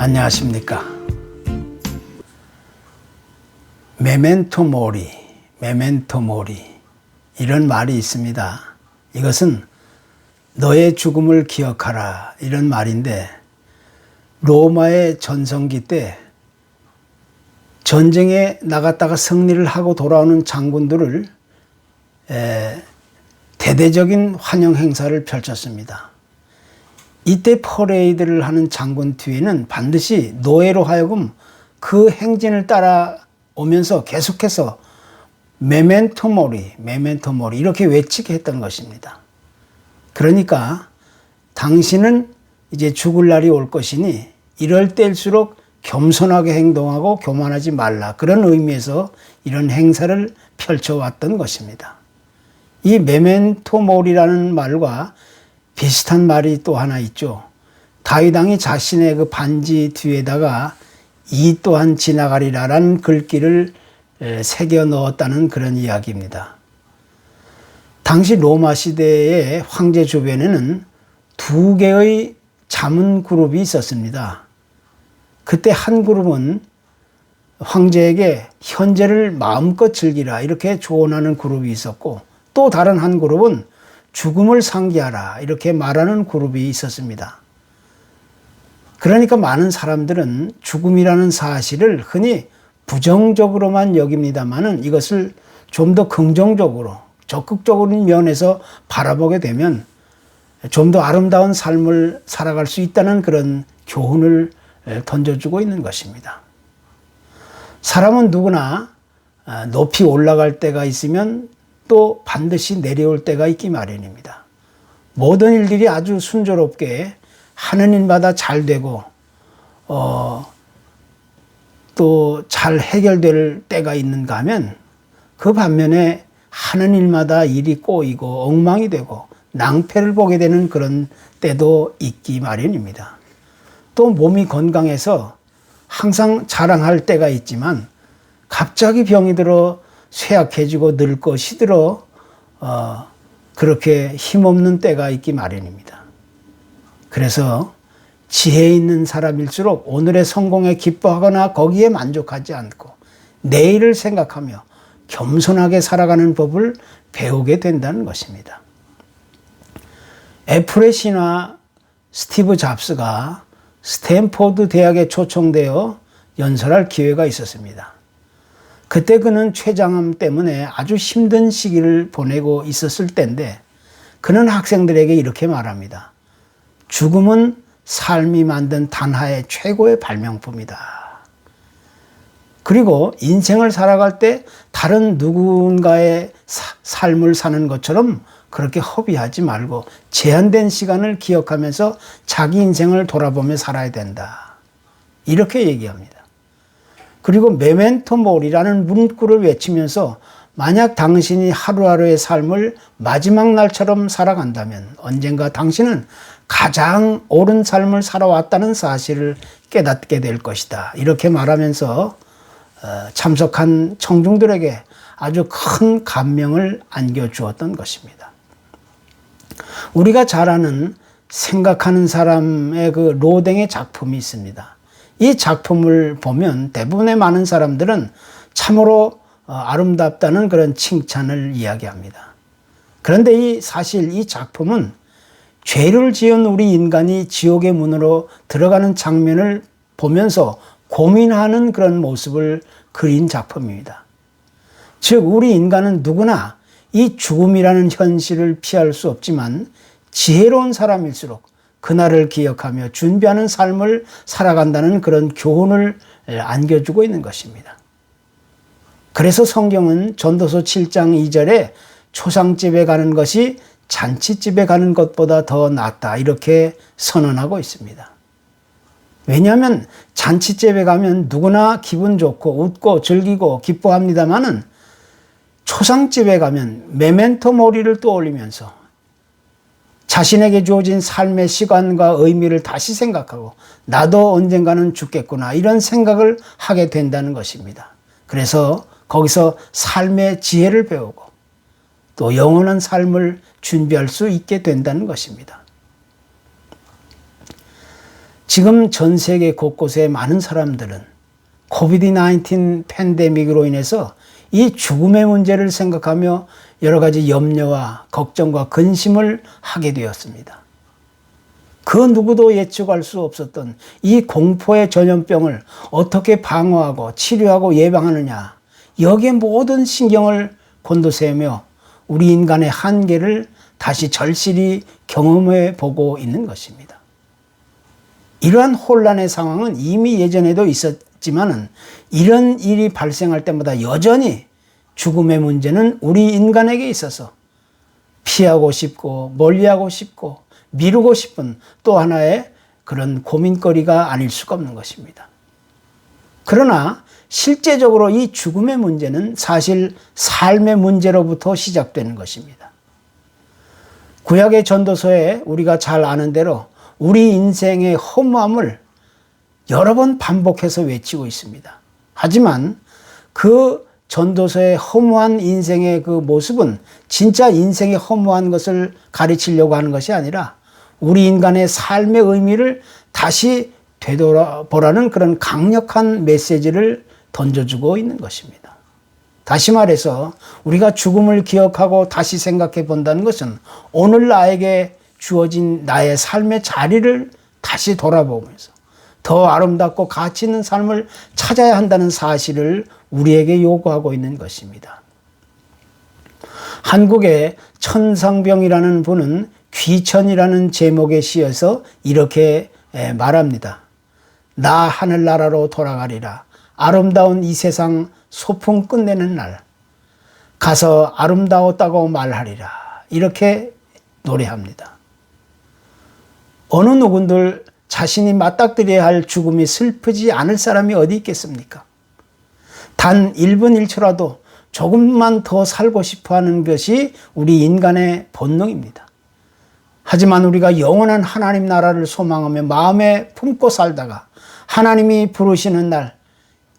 안녕하십니까. 메멘토 모리, 메멘토 모리 이런 말이 있습니다. 이것은 너의 죽음을 기억하라 이런 말인데, 로마의 전성기 때 전쟁에 나갔다가 승리를 하고 돌아오는 장군들을 대대적인 환영 행사를 펼쳤습니다. 이때 퍼레이드를 하는 장군 뒤에는 반드시 노예로 하여금 그 행진을 따라오면서 계속해서 메멘토 모리, 메멘토 모리 이렇게 외치게 했던 것입니다. 그러니까 당신은 이제 죽을 날이 올 것이니 이럴 때일수록 겸손하게 행동하고 교만하지 말라, 그런 의미에서 이런 행사를 펼쳐왔던 것입니다. 이 메멘토 모리라는 말과 비슷한 말이 또 하나 있죠. 다윗 왕이 자신의 그 반지 뒤에다가 이 또한 지나가리라라는 글귀를 새겨 넣었다는 그런 이야기입니다. 당시 로마 시대의 황제 주변에는 두 개의 자문 그룹이 있었습니다. 그때 한 그룹은 황제에게 현재를 마음껏 즐기라 이렇게 조언하는 그룹이 있었고, 또 다른 한 그룹은 죽음을 상기하라 이렇게 말하는 그룹이 있었습니다. 그러니까 많은 사람들은 죽음이라는 사실을 흔히 부정적으로만 여깁니다만은, 이것을 좀 더 긍정적으로 적극적인 면에서 바라보게 되면 좀 더 아름다운 삶을 살아갈 수 있다는 그런 교훈을 던져주고 있는 것입니다. 사람은 누구나 높이 올라갈 때가 있으면 또 반드시 내려올 때가 있기 마련입니다. 모든 일들이 아주 순조롭게 하는 일마다 잘 되고 또 잘 해결될 때가 있는가 하면, 그 반면에 하는 일마다 일이 꼬이고 엉망이 되고 낭패를 보게 되는 그런 때도 있기 마련입니다. 또 몸이 건강해서 항상 자랑할 때가 있지만 갑자기 병이 들어 쇠약해지고 늙고 시들어 그렇게 힘없는 때가 있기 마련입니다. 그래서 지혜 있는 사람일수록 오늘의 성공에 기뻐하거나 거기에 만족하지 않고 내일을 생각하며 겸손하게 살아가는 법을 배우게 된다는 것입니다. 애플의 신화 스티브 잡스가 스탠포드 대학에 초청되어 연설할 기회가 있었습니다. 그때 그는 췌장암 때문에 아주 힘든 시기를 보내고 있었을 때인데, 그는 학생들에게 이렇게 말합니다. 죽음은 삶이 만든 단하의 최고의 발명품이다. 그리고 인생을 살아갈 때 다른 누군가의 삶을 사는 것처럼 그렇게 허비하지 말고 제한된 시간을 기억하면서 자기 인생을 돌아보며 살아야 된다. 이렇게 얘기합니다. 그리고 메멘토 모리라는 문구를 외치면서 만약 당신이 하루하루의 삶을 마지막 날처럼 살아간다면 언젠가 당신은 가장 옳은 삶을 살아왔다는 사실을 깨닫게 될 것이다. 이렇게 말하면서 참석한 청중들에게 아주 큰 감명을 안겨주었던 것입니다. 우리가 잘 아는 생각하는 사람의 그 로댕의 작품이 있습니다. 이 작품을 보면 대부분의 많은 사람들은 참으로 아름답다는 그런 칭찬을 이야기합니다. 그런데 사실 이 작품은 죄를 지은 우리 인간이 지옥의 문으로 들어가는 장면을 보면서 고민하는 그런 모습을 그린 작품입니다. 즉 우리 인간은 누구나 이 죽음이라는 현실을 피할 수 없지만 지혜로운 사람일수록 그날을 기억하며 준비하는 삶을 살아간다는 그런 교훈을 안겨주고 있는 것입니다. 그래서 성경은 전도서 7장 2절에 초상집에 가는 것이 잔치집에 가는 것보다 더 낫다 이렇게 선언하고 있습니다. 왜냐하면 잔치집에 가면 누구나 기분 좋고 웃고 즐기고 기뻐합니다마는 초상집에 가면 메멘토 모리를 떠올리면서 자신에게 주어진 삶의 시간과 의미를 다시 생각하고 나도 언젠가는 죽겠구나 이런 생각을 하게 된다는 것입니다. 그래서 거기서 삶의 지혜를 배우고 또 영원한 삶을 준비할 수 있게 된다는 것입니다. 지금 전 세계 곳곳에 많은 사람들은 코비드-19 팬데믹으로 인해서 이 죽음의 문제를 생각하며 여러 가지 염려와 걱정과 근심을 하게 되었습니다. 그 누구도 예측할 수 없었던 이 공포의 전염병을 어떻게 방어하고 치료하고 예방하느냐, 여기에 모든 신경을 곤두세우며 우리 인간의 한계를 다시 절실히 경험해 보고 있는 것입니다. 이러한 혼란의 상황은 이미 예전에도 있었지만은 이런 일이 발생할 때마다 여전히 죽음의 문제는 우리 인간에게 있어서 피하고 싶고 멀리하고 싶고 미루고 싶은 또 하나의 그런 고민거리가 아닐 수가 없는 것입니다. 그러나 실제적으로 이 죽음의 문제는 사실 삶의 문제로부터 시작되는 것입니다. 구약의 전도서에 우리가 잘 아는 대로 우리 인생의 허무함을 여러 번 반복해서 외치고 있습니다. 하지만 그 전도서의 허무한 인생의 그 모습은 진짜 인생의 허무한 것을 가르치려고 하는 것이 아니라 우리 인간의 삶의 의미를 다시 되돌아보라는 그런 강력한 메시지를 던져주고 있는 것입니다. 다시 말해서 우리가 죽음을 기억하고 다시 생각해 본다는 것은 오늘 나에게 주어진 나의 삶의 자리를 다시 돌아보면서 더 아름답고 가치 있는 삶을 찾아야 한다는 사실을 우리에게 요구하고 있는 것입니다. 한국의 천상병이라는 분은 귀천이라는 제목의 시에서 이렇게 말합니다. 나 하늘나라로 돌아가리라. 아름다운 이 세상 소풍 끝내는 날 가서 아름다웠다고 말하리라. 이렇게 노래합니다. 어느 누군들 자신이 맞닥뜨려야 할 죽음이 슬프지 않을 사람이 어디 있겠습니까? 단 1분 1초라도 조금만 더 살고 싶어 하는 것이 우리 인간의 본능입니다. 하지만 우리가 영원한 하나님 나라를 소망하며 마음에 품고 살다가 하나님이 부르시는 날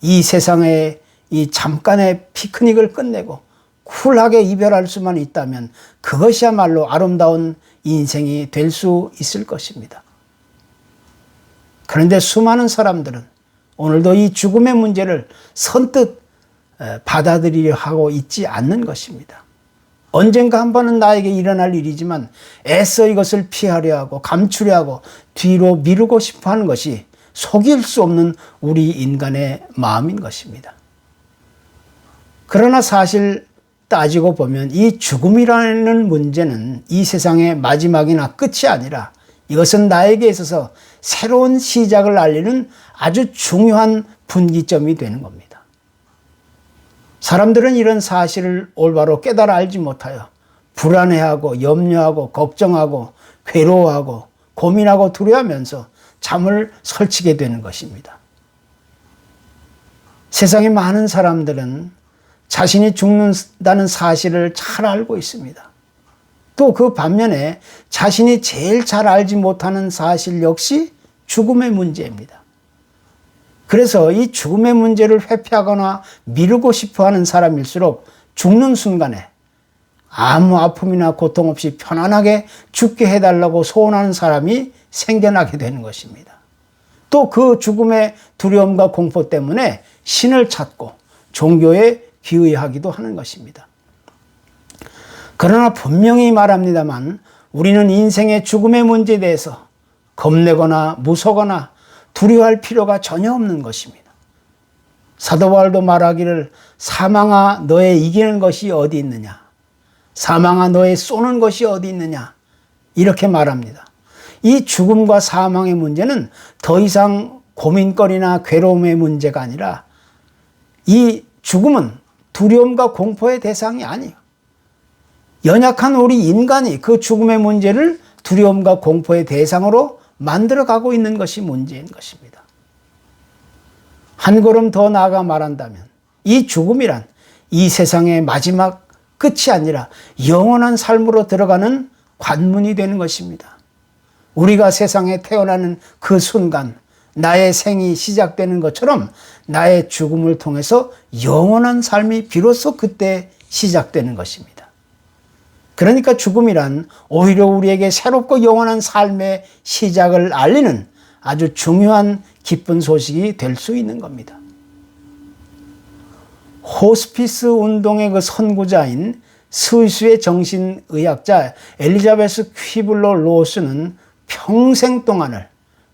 이 세상의 이 잠깐의 피크닉을 끝내고 쿨하게 이별할 수만 있다면 그것이야말로 아름다운 인생이 될 수 있을 것입니다. 그런데 수많은 사람들은 오늘도 이 죽음의 문제를 선뜻 받아들이려 하고 있지 않는 것입니다. 언젠가 한 번은 나에게 일어날 일이지만 애써 이것을 피하려 하고 감추려 하고 뒤로 미루고 싶어 하는 것이 속일 수 없는 우리 인간의 마음인 것입니다. 그러나 사실 따지고 보면 이 죽음이라는 문제는 이 세상의 마지막이나 끝이 아니라 이것은 나에게 있어서 새로운 시작을 알리는 아주 중요한 분기점이 되는 겁니다. 사람들은 이런 사실을 올바로 깨달아 알지 못하여 불안해하고 염려하고 걱정하고 괴로워하고 고민하고 두려워하면서 잠을 설치게 되는 것입니다. 세상의 많은 사람들은 자신이 죽는다는 사실을 잘 알고 있습니다. 또 그 반면에 자신이 제일 잘 알지 못하는 사실 역시 죽음의 문제입니다. 그래서 이 죽음의 문제를 회피하거나 미루고 싶어 하는 사람일수록 죽는 순간에 아무 아픔이나 고통 없이 편안하게 죽게 해달라고 소원하는 사람이 생겨나게 되는 것입니다. 또 그 죽음의 두려움과 공포 때문에 신을 찾고 종교에 귀의하기도 하는 것입니다. 그러나 분명히 말합니다만 우리는 인생의 죽음의 문제에 대해서 겁내거나 무서거나 두려워할 필요가 전혀 없는 것입니다. 사도 바울도 말하기를 사망아 너의 이기는 것이 어디 있느냐, 사망아 너의 쏘는 것이 어디 있느냐, 이렇게 말합니다. 이 죽음과 사망의 문제는 더 이상 고민거리나 괴로움의 문제가 아니라 이 죽음은 두려움과 공포의 대상이 아니에요. 연약한 우리 인간이 그 죽음의 문제를 두려움과 공포의 대상으로 만들어가고 있는 것이 문제인 것입니다. 한 걸음 더 나아가 말한다면 이 죽음이란 이 세상의 마지막 끝이 아니라 영원한 삶으로 들어가는 관문이 되는 것입니다. 우리가 세상에 태어나는 그 순간 나의 생이 시작되는 것처럼 나의 죽음을 통해서 영원한 삶이 비로소 그때 시작되는 것입니다. 그러니까 죽음이란 오히려 우리에게 새롭고 영원한 삶의 시작을 알리는 아주 중요한 기쁜 소식이 될 수 있는 겁니다. 호스피스 운동의 그 선구자인 스위스의 정신의학자 엘리자베스 퀴블러 로스는 평생 동안을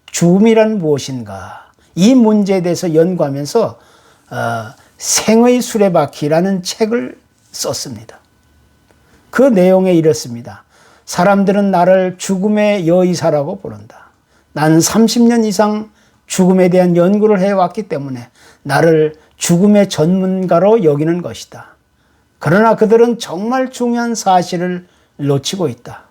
죽음이란 무엇인가 이 문제에 대해서 연구하면서 생의 수레바퀴라는 책을 썼습니다. 그 내용에 이렇습니다. 사람들은 나를 죽음의 여의사라고 부른다. 나는 30년 이상 죽음에 대한 연구를 해왔기 때문에 나를 죽음의 전문가로 여기는 것이다. 그러나 그들은 정말 중요한 사실을 놓치고 있다.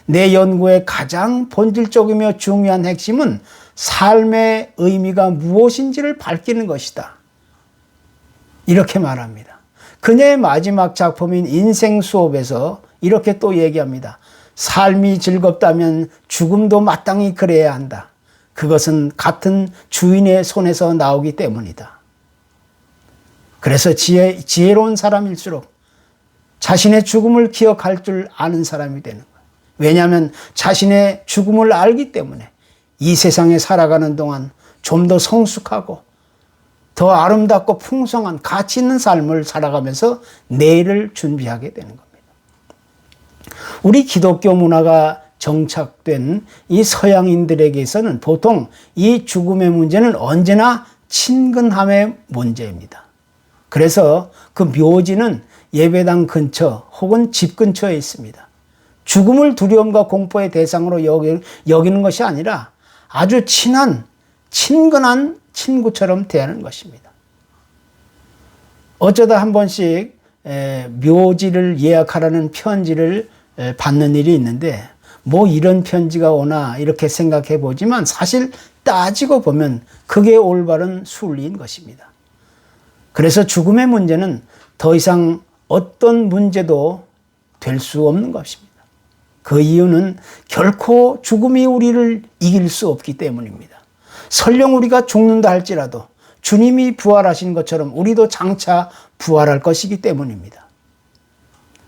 내 연구의 가장 본질적이며 중요한 핵심은 삶의 의미가 무엇인지를 밝히는 것이다. 이렇게 말합니다. 그녀의 마지막 작품인 인생 수업에서 이렇게 또 얘기합니다. 삶이 즐겁다면 죽음도 마땅히 그래야 한다. 그것은 같은 주인의 손에서 나오기 때문이다. 그래서 지혜로운 사람일수록 자신의 죽음을 기억할 줄 아는 사람이 되는 거예요. 왜냐하면 자신의 죽음을 알기 때문에 이 세상에 살아가는 동안 좀 더 성숙하고 더 아름답고 풍성한 가치 있는 삶을 살아가면서 내일을 준비하게 되는 겁니다. 우리 기독교 문화가 정착된 이 서양인들에게서는 보통 이 죽음의 문제는 언제나 친근함의 문제입니다. 그래서 그 묘지는 예배당 근처 혹은 집 근처에 있습니다. 죽음을 두려움과 공포의 대상으로 여기는 것이 아니라 아주 친근한 친구처럼 대하는 것입니다. 어쩌다 한 번씩 묘지를 예약하라는 편지를 받는 일이 있는데 뭐 이런 편지가 오나 이렇게 생각해 보지만 사실 따지고 보면 그게 올바른 순리인 것입니다. 그래서 죽음의 문제는 더 이상 어떤 문제도 될 수 없는 것입니다. 그 이유는 결코 죽음이 우리를 이길 수 없기 때문입니다. 설령 우리가 죽는다 할지라도 주님이 부활하신 것처럼 우리도 장차 부활할 것이기 때문입니다.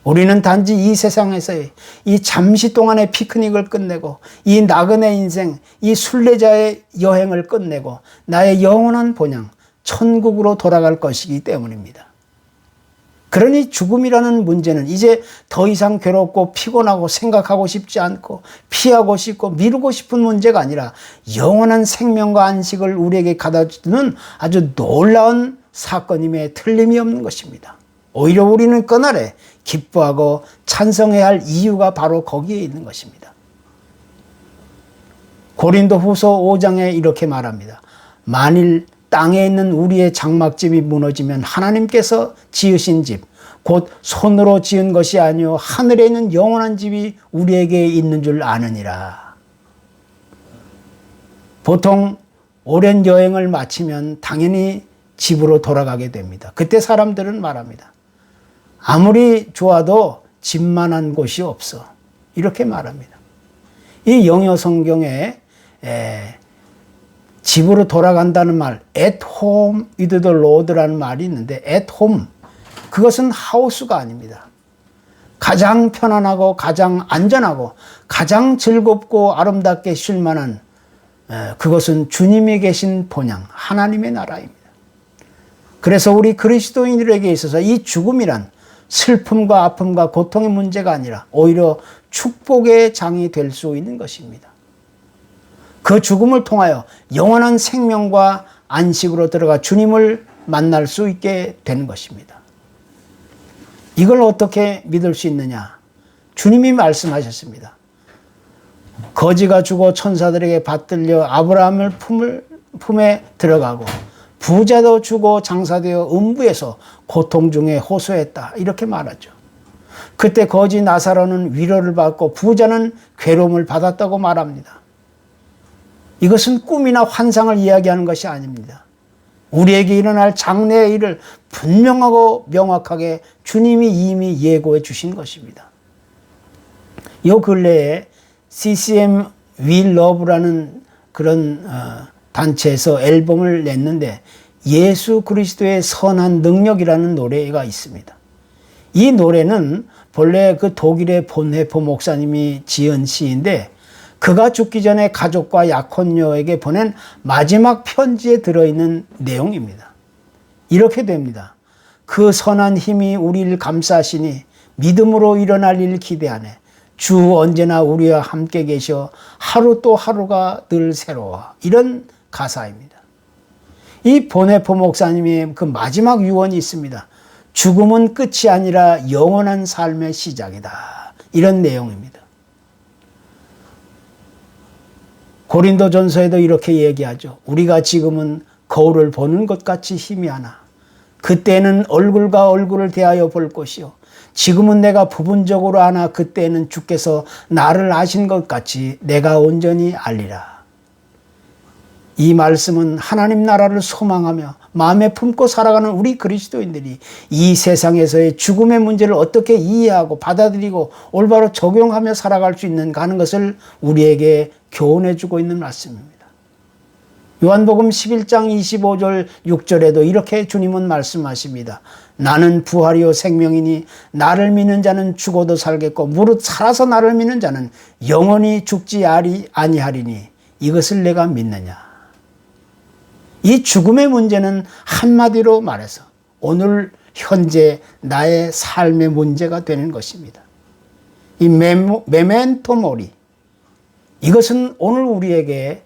우리는 단지 이 세상에서의 이 잠시 동안의 피크닉을 끝내고 이 나그네 인생, 이 순례자의 여행을 끝내고 나의 영원한 본향, 천국으로 돌아갈 것이기 때문입니다. 그러니 죽음이라는 문제는 이제 더 이상 괴롭고 피곤하고 생각하고 싶지 않고 피하고 싶고 미루고 싶은 문제가 아니라 영원한 생명과 안식을 우리에게 가져주는 아주 놀라운 사건임에 틀림이 없는 것입니다. 오히려 우리는 그날에 기뻐하고 찬성해야 할 이유가 바로 거기에 있는 것입니다. 고린도후서 5장에 이렇게 말합니다. 만일 땅에 있는 우리의 장막집이 무너지면 하나님께서 지으신 집, 곧 손으로 지은 것이 아니요 하늘에 있는 영원한 집이 우리에게 있는 줄 아느니라. 보통 오랜 여행을 마치면 당연히 집으로 돌아가게 됩니다. 그때 사람들은 말합니다. 아무리 좋아도 집만한 곳이 없어. 이렇게 말합니다. 이 영어 성경에 집으로 돌아간다는 말, at home with the Lord라는 말이 있는데 at home, 그것은 하우스가 아닙니다. 가장 편안하고 가장 안전하고 가장 즐겁고 아름답게 쉴 만한 그것은 주님이 계신 본향, 하나님의 나라입니다. 그래서 우리 그리스도인들에게 있어서 이 죽음이란 슬픔과 아픔과 고통의 문제가 아니라 오히려 축복의 장이 될 수 있는 것입니다. 그 죽음을 통하여 영원한 생명과 안식으로 들어가 주님을 만날 수 있게 되는 것입니다. 이걸 어떻게 믿을 수 있느냐? 주님이 말씀하셨습니다. 거지가 죽어 천사들에게 받들려 아브라함을 품에 들어가고 부자도 죽어 장사되어 음부에서 고통 중에 호소했다. 이렇게 말하죠. 그때 거지 나사로는 위로를 받고 부자는 괴로움을 받았다고 말합니다. 이것은 꿈이나 환상을 이야기하는 것이 아닙니다. 우리에게 일어날 장래의 일을 분명하고 명확하게 주님이 이미 예고해 주신 것입니다. 요 근래에 CCM We Love라는 그런 단체에서 앨범을 냈는데 예수 그리스도의 선한 능력이라는 노래가 있습니다. 이 노래는 본래 그 독일의 본헤포 목사님이 지은 시인데 그가 죽기 전에 가족과 약혼녀에게 보낸 마지막 편지에 들어있는 내용입니다. 이렇게 됩니다. 그 선한 힘이 우리를 감싸시니 믿음으로 일어날 일 기대하네. 주 언제나 우리와 함께 계셔 하루 또 하루가 늘 새로워. 이런 가사입니다. 이 보네포 목사님의 그 마지막 유언이 있습니다. 죽음은 끝이 아니라 영원한 삶의 시작이다. 이런 내용입니다. 고린도전서에도 이렇게 얘기하죠. 우리가 지금은 거울을 보는 것 같이 희미하나 그때는 얼굴과 얼굴을 대하여 볼 것이요 지금은 내가 부분적으로 아나 그때는 주께서 나를 아신 것 같이 내가 온전히 알리라. 이 말씀은 하나님 나라를 소망하며 마음에 품고 살아가는 우리 그리스도인들이 이 세상에서의 죽음의 문제를 어떻게 이해하고 받아들이고 올바로 적용하며 살아갈 수 있는가 하는 것을 우리에게 교훈해 주고 있는 말씀입니다. 요한복음 11장 25절 6절에도 이렇게 주님은 말씀하십니다. 나는 부활이요 생명이니 나를 믿는 자는 죽어도 살겠고 무릇 살아서 나를 믿는 자는 영원히 죽지 아니하리니 이것을 내가 믿느냐. 이 죽음의 문제는 한마디로 말해서 오늘 현재 나의 삶의 문제가 되는 것입니다. 이 메멘토 모리, 이것은 오늘 우리에게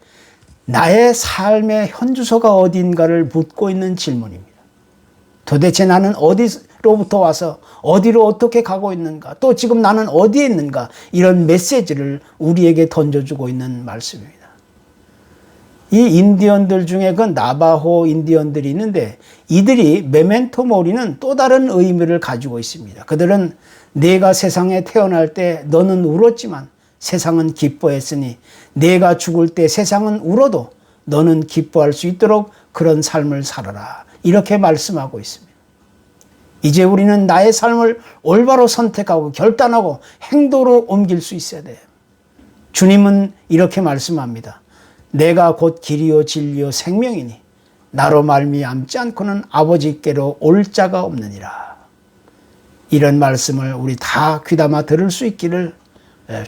나의 삶의 현주소가 어딘가를 묻고 있는 질문입니다. 도대체 나는 어디로부터 와서 어디로 어떻게 가고 있는가, 또 지금 나는 어디에 있는가, 이런 메시지를 우리에게 던져주고 있는 말씀입니다. 이 인디언들 중에 그 나바호 인디언들이 있는데 이들이 메멘토 모리는 또 다른 의미를 가지고 있습니다. 그들은 내가 세상에 태어날 때 너는 울었지만 세상은 기뻐했으니 내가 죽을 때 세상은 울어도 너는 기뻐할 수 있도록 그런 삶을 살아라. 이렇게 말씀하고 있습니다. 이제 우리는 나의 삶을 올바로 선택하고 결단하고 행동으로 옮길 수 있어야 돼요. 주님은 이렇게 말씀합니다. 내가 곧 길이요 진리요 생명이니 나로 말미암지 않고는 아버지께로 올 자가 없느니라. 이런 말씀을 우리 다 귀담아 들을 수 있기를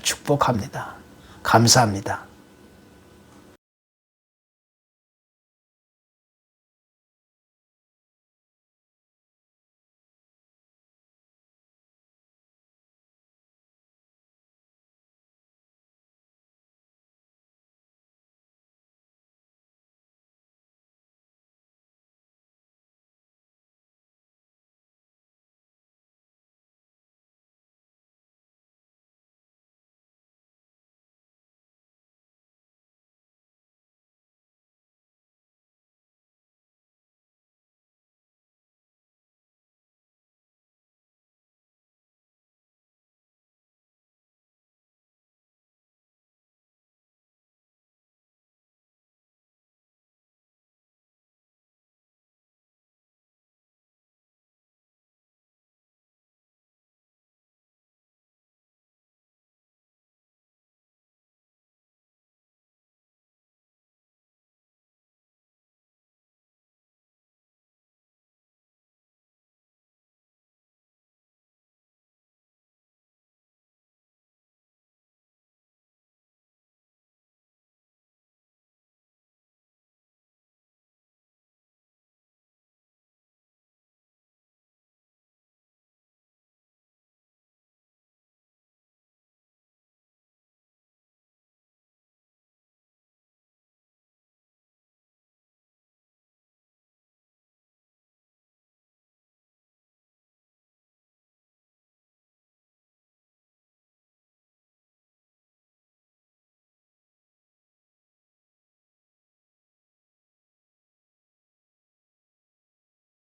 축복합니다. 감사합니다.